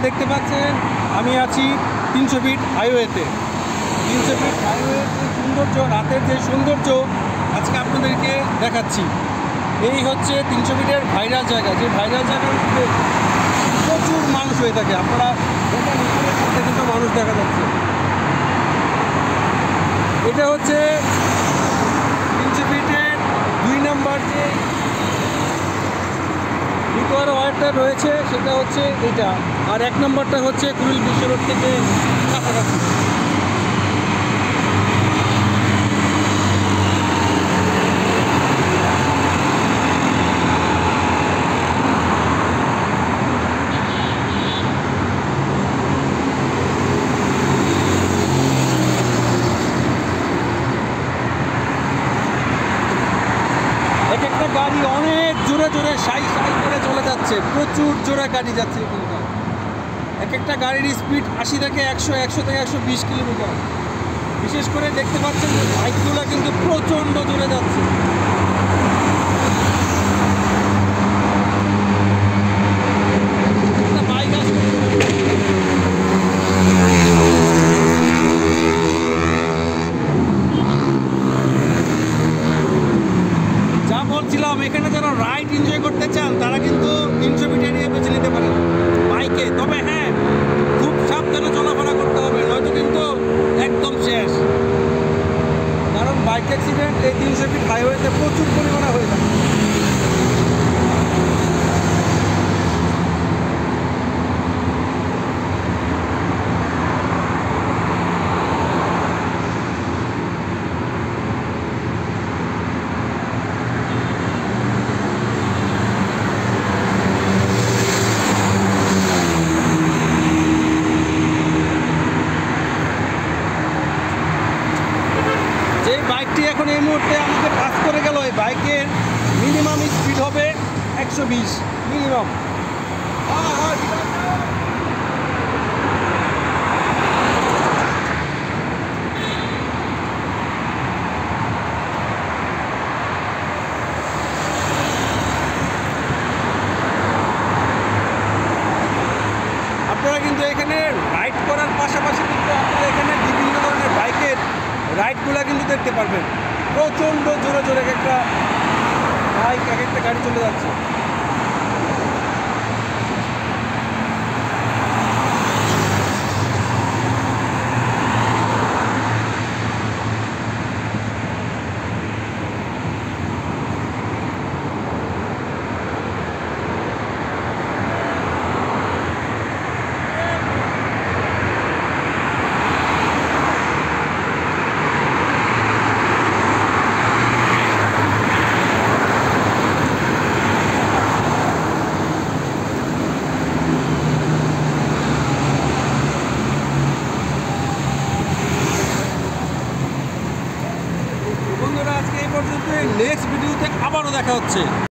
দেখতে পাচ্ছেন আমি আছি 300 ফিট হাইওয়েতে। 300 ফিট হাইওয়ের যে সৌন্দর্য, রাতের যে সৌন্দর্য আজকে আপনাদেরকে দেখাচ্ছি। এই হচ্ছে 300 ফিটের ভাইরাল জায়গা, যে ভাইরাল জায়গার মধ্যে প্রচুর মানুষ হয়ে থাকে। আপনারা কিন্তু মানুষ দেখা যাচ্ছে। এটা হচ্ছে 300 ফিটের 2 নম্বর যে রিকোয়ার ওয়ারটা রয়েছে সেটা হচ্ছে এটা, আর 1 নম্বরটা হচ্ছে কুড়িল বিশ্ব রোড থেকে কাছাকাছি। এক একটা গাড়ি অনেক জোরে জোরে সাই সাই করে চলে যাচ্ছে, প্রচুর জোরে গাড়ি যাচ্ছে এখানকার। এক একটা গাড়ির স্পিড 80 থেকে 100, 100 থেকে 120 কিলোমিটার। বিশেষ করে দেখতে পাচ্ছেন যে বাইকগুলো কিন্তু প্রচণ্ড জোরে যাচ্ছে। বাইক আসছে, যা বলছিলাম, এখানে যারা রাইড এনজয় করতে চান তারা কিন্তু 300 ফিট এরিয়া বেছে নিতে পারেন বাইকে। তবে হ্যাঁ, খুব সাবধানে চলাফেরা করতে হবে, নয়তো কিন্তু একদম শেষ। কারণ বাইক অ্যাক্সিডেন্ট এই 300 ফিট হাইওয়েতে প্রচুর পরিমাণে হয়ে থাকে। যে বাইকটি এখন এই মুহূর্তে আমাকে পাস করে গেল, এই বাইকের মিনিমাম স্পিড হবে 120 মিনিমাম। আপনারা কিন্তু এখানে রাইড করার পাশাপাশি কিন্তু আপনারা এখানে বিভিন্ন ধরনের বাইকের রাইডগুলো কিন্তু দেখতে পারবেন। প্রচণ্ড জোরে জোরে একটা বাইক, এক একটা গাড়ি চলে যাচ্ছে। বন্ধুরা, আজকে এই পর্যন্ত। নেক্সট ভিডিওতে আবারও দেখা হচ্ছে।